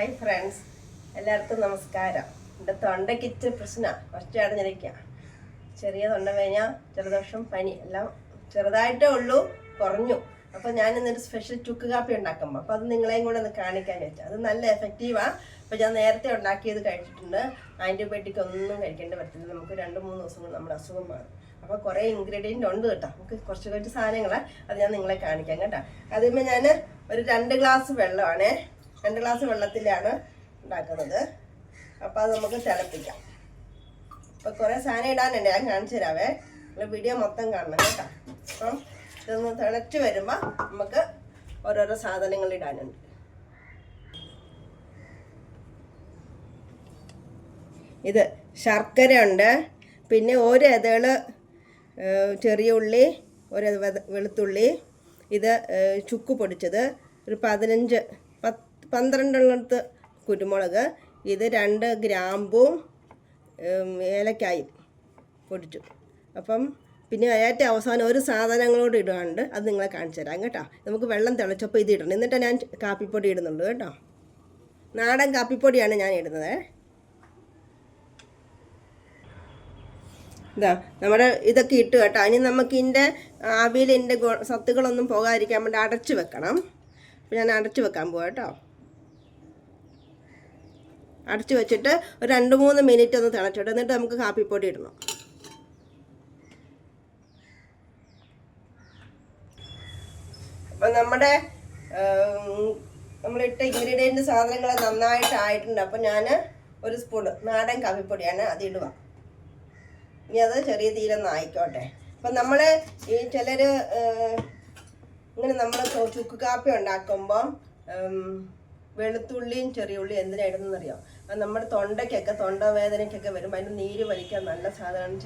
Hi friends, എല്ലാവർക്കും നമസ്കാരം. എൻ്റെ തൊണ്ടയ്ക്കിറ്റ് പ്രശ്നമാണ്, ഫസ്റ്റ് അടഞ്ഞിരിക്കുക. ചെറിയ തൊണ്ടവേദന, ജലദോഷം, പനി എല്ലാം ചെറുതായിട്ടേ ഉള്ളൂ, കുറഞ്ഞു. അപ്പോൾ ഞാനിന്നൊരു സ്പെഷ്യൽ ചുക്ക് കാപ്പി ഉണ്ടാക്കുമ്പോൾ അപ്പോൾ അത് നിങ്ങളെയും കൂടെ ഒന്ന് കാണിക്കാൻ വെച്ചാൽ അത് നല്ല എഫക്റ്റീവാണ്. അപ്പോൾ ഞാൻ നേരത്തെ ഉണ്ടാക്കിയത് കഴിച്ചിട്ടുണ്ട്. ആൻറ്റിബയോട്ടിക് ഒന്നും കഴിക്കേണ്ടി പറ്റില്ല. നമുക്ക് 2-3 ദിവസം കൊണ്ട് നമ്മുടെ അസുഖം മാറും. അപ്പോൾ കുറേ ഇൻഗ്രീഡിയൻ്റ് ഉണ്ട് കേട്ടോ. നമുക്ക് കുറച്ച് സാധനങ്ങളാണ്, അത് ഞാൻ നിങ്ങളെ കാണിക്കാം കേട്ടോ. അതിന്മേ ഞാൻ ഒരു 2 ഗ്ലാസ് വെള്ളമാണ്, 2 ഗ്ലാസ് വെള്ളത്തിലാണ് ഉണ്ടാക്കുന്നത്. അപ്പോൾ അത് നമുക്ക് തിളപ്പിക്കാം. അപ്പോൾ കുറേ സാധനം ഇടാനുണ്ട്, ഞാൻ കാണിച്ചു തരാവേ. നിങ്ങൾ വീഡിയോ മൊത്തം കാണണം കേട്ടോ. അപ്പം ഇതൊന്ന് തിളച്ച് വരുമ്പോൾ നമുക്ക് ഓരോരോ സാധനങ്ങൾ ഇടാനുണ്ട്. ഇത് ശർക്കര ഉണ്ട്, പിന്നെ ഒരു ഇതള് ചെറിയ ഉള്ളി, ഒരു വെളുത്തുള്ളി, ഇത് ചുക്ക് പൊടിച്ചത്, ഒരു 12 കുരുമുളക്, ഇത് 2 ഗ്രാമ്പും ഏലക്കായും പൊടിച്ചു. അപ്പം പിന്നെ ഏറ്റവും അവസാനം ഒരു സാധനങ്ങളോട് ഇടാനുണ്ട്, അത് നിങ്ങളെ കാണിച്ചു തരാം കേട്ടോ. നമുക്ക് വെള്ളം തിളച്ചപ്പോൾ ഇത് ഇടണം. എന്നിട്ട് ഞാൻ കാപ്പിപ്പൊടി ഇടുന്നുണ്ട് കേട്ടോ. നാടൻ കാപ്പിപ്പൊടിയാണ് ഞാൻ ഇടുന്നത്. ഇതാ നമ്മുടെ ഇതൊക്കെ ഇട്ട് കേട്ടോ. ഇനി നമുക്ക് ഇതിൻ്റെ ആവിയിൽ ഇതിൻ്റെ സത്തുകളൊന്നും പോകാതിരിക്കാൻ വേണ്ടി അടച്ചു വെക്കണം. അപ്പോൾ ഞാൻ അടച്ചു വെക്കാൻ പോവാം കേട്ടോ. അടച്ചു വെച്ചിട്ട് ഒരു 2-3 മിനിറ്റ് ഒന്ന് തിളച്ചിട്ട് എന്നിട്ട് നമുക്ക് കാപ്പിപ്പൊടി ഇടണം. അപ്പം നമ്മളിട്ട ഇൻഗ്രീഡിയൻറ്റ് സാധനങ്ങൾ നന്നായിട്ട് ആയിട്ടുണ്ട്. അപ്പം ഞാൻ ഒരു സ്പൂൺ നാടൻ കാപ്പിപ്പൊടിയാണ് അത് ഇടുക. ഇനി അത് ചെറിയ തീരൊന്നും ആയിക്കോട്ടെ. അപ്പം നമ്മൾ ഈ ചിലർ ഇങ്ങനെ നമ്മൾ ചുക്ക് കാപ്പി ഉണ്ടാക്കുമ്പം വെളുത്തുള്ളിയും ചെറിയ ഉള്ളിയും എന്തിനാ ഇടുന്നതെന്നറിയാം? അത് നമ്മുടെ തൊണ്ടവേദനയ്ക്കൊക്കെ വരുമ്പോൾ അതിൻ്റെ നീര് വലിക്കാൻ നല്ല സാധനമാണ്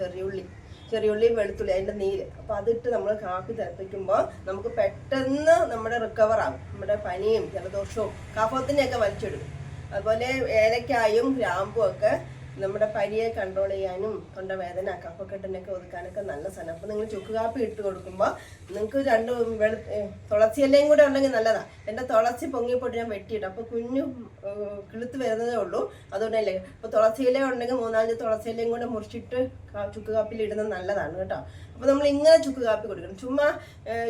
ചെറിയുള്ളിയും വെളുത്തുള്ളി, അതിൻ്റെ നീര്. അപ്പോൾ അതിട്ട് നമ്മൾ കാപ്പി തിളപ്പിക്കുമ്പോൾ നമുക്ക് പെട്ടെന്ന് നമ്മുടെ റിക്കവർ ആകും. നമ്മുടെ പനിയും ജലദോഷവും കഫത്തിനെയൊക്കെ വലിച്ചെടുക്കും. അതുപോലെ ഏലക്കായും ഗ്രാമ്പും ഒക്കെ നമ്മുടെ പനിയെ കൺട്രോൾ ചെയ്യാനും തൊണ്ടവേദന കഫക്കെട്ടിനൊക്കെ ഒതുക്കാനൊക്കെ നല്ല സാധനം. അപ്പോൾ നിങ്ങൾ ചുക്ക് കാപ്പി ഇട്ട് കൊടുക്കുമ്പോൾ നിങ്ങൾക്ക് 2 തുളസിയിലയും കൂടെ ഉണ്ടെങ്കിൽ നല്ലതാണ്. എൻ്റെ തുളസി പൊങ്ങിപ്പോട്ട് ഞാൻ വെട്ടിയിട്ട് അപ്പോൾ കുഞ്ഞു കിളുത്ത് വരുന്നതേ ഉള്ളൂ, അതുകൊണ്ടല്ലേ. അപ്പോൾ തുളസിയില ഉണ്ടെങ്കിൽ 3-4 തുളസിയിലയും കൂടെ മുറിച്ചിട്ട് ചുക്ക് കാപ്പിയിൽ ഇടുന്നത് നല്ലതാണ് കേട്ടോ. അപ്പോൾ നമ്മൾ ഇങ്ങനെ ചുക്ക് കാപ്പി കൊടുക്കണം. ചുമ്മാ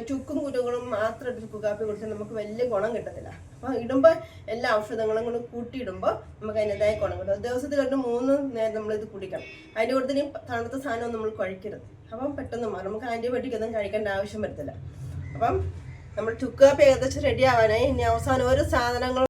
ചുക്കും കുരുകളും മാത്രം ചുക്ക് കാപ്പി കുടിച്ചാൽ നമുക്ക് വലിയ ഗുണം കിട്ടത്തില്ല. അപ്പോൾ ഇടുമ്പോൾ എല്ലാ ഔഷധങ്ങളും കൂടെ കൂട്ടിയിടുമ്പോൾ നമുക്ക് അതിൻ്റെതായ ഗുണം കിട്ടും. ദിവസത്തിൽ 3 നേരം നമ്മളിത് കുടിക്കണം. അതിൻ്റെ കൂടെ തന്നെ തണുത്ത സാധനം നമ്മൾ കഴിക്കരുത്. അപ്പം പെട്ടെന്ന് മാറും. നമുക്ക് ആൻറ്റിബയോട്ടിക് ഒന്നും കഴിക്കേണ്ട ആവശ്യം വരത്തില്ല. അപ്പം നമ്മൾ ചുക്ക് കാപ്പി ഏകദേശം റെഡി ആവാനായി. ഇനി അവസാനം ഒരു സാധനങ്ങൾ.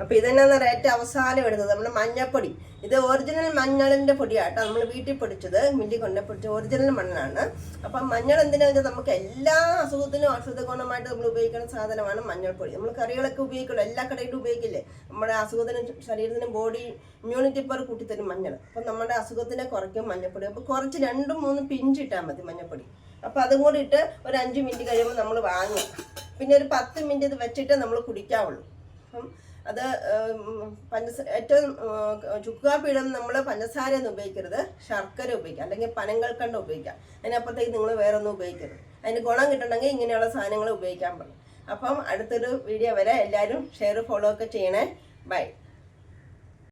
അപ്പോൾ ഇതെന്നാന്ന് ഏറ്റവും അവസാനം ഇടുന്നത് നമ്മുടെ മഞ്ഞൾപ്പൊടി. ഇത് ഒറിജിനൽ മഞ്ഞളിൻ്റെ പൊടിയാട്ടോ, നമ്മൾ വീട്ടിൽ പൊടിച്ചത്, മില്ലി കൊണ്ട് പൊടിച്ച ഒറിജിനൽ മണ്ണാണ്. അപ്പം മഞ്ഞൾ എന്തിനാണെന്ന് വെച്ചാൽ നമുക്ക് എല്ലാ അസുഖത്തിനും ഔഷധ ഗുണമായിട്ട് നമ്മൾ ഉപയോഗിക്കുന്ന സാധനമാണ് മഞ്ഞൾപ്പൊടി. നമ്മൾ കറികളൊക്കെ ഉപയോഗിക്കുള്ളൂ, എല്ലാ കടയിലും ഉപയോഗിക്കില്ലേ. നമ്മുടെ അസുഖത്തിനും ശരീരത്തിനും ബോഡി ഇമ്മ്യൂണിറ്റി പവർ കൂട്ടിത്തരും മഞ്ഞൾ. അപ്പം നമ്മുടെ അസുഖത്തിനെ കുറയ്ക്കും മഞ്ഞൾപ്പൊടി. അപ്പോൾ കുറച്ച് 2-3 പിഞ്ച് ഇട്ടാൽ മതി മഞ്ഞൾപ്പൊടി. അപ്പോൾ അതും കൂടി ഇട്ട് ഒരു 5 മിനിറ്റ് കഴിയുമ്പോൾ നമ്മൾ വാങ്ങും. പിന്നെ ഒരു 10 മിനിറ്റ് ഇത് വെച്ചിട്ട് നമ്മൾ കുടിക്കാവുള്ളൂ. അപ്പം അത് ഏറ്റവും ചുക്ക് കാപ്പി ഇടുന്ന നമ്മൾ പഞ്ചസാരയൊന്നും ഉപയോഗിക്കരുത്, ശർക്കര ഉപയോഗിക്കാം, അല്ലെങ്കിൽ പനങ്കൽക്കണ്ട ഉപയോഗിക്കാം. അതിനപ്പുറത്തേക്ക് നിങ്ങൾ വേറെ ഒന്നും ഉപയോഗിക്കരുത്. അതിന് ഗുണം കിട്ടണമെങ്കിൽ ഇങ്ങനെയുള്ള സാധനങ്ങൾ ഉപയോഗിക്കാൻ പറ്റും. അപ്പം അടുത്തൊരു വീഡിയോ വരെ എല്ലാവരും ഷെയർ ഫോളോ ഒക്കെ ചെയ്യണേ. ബൈ.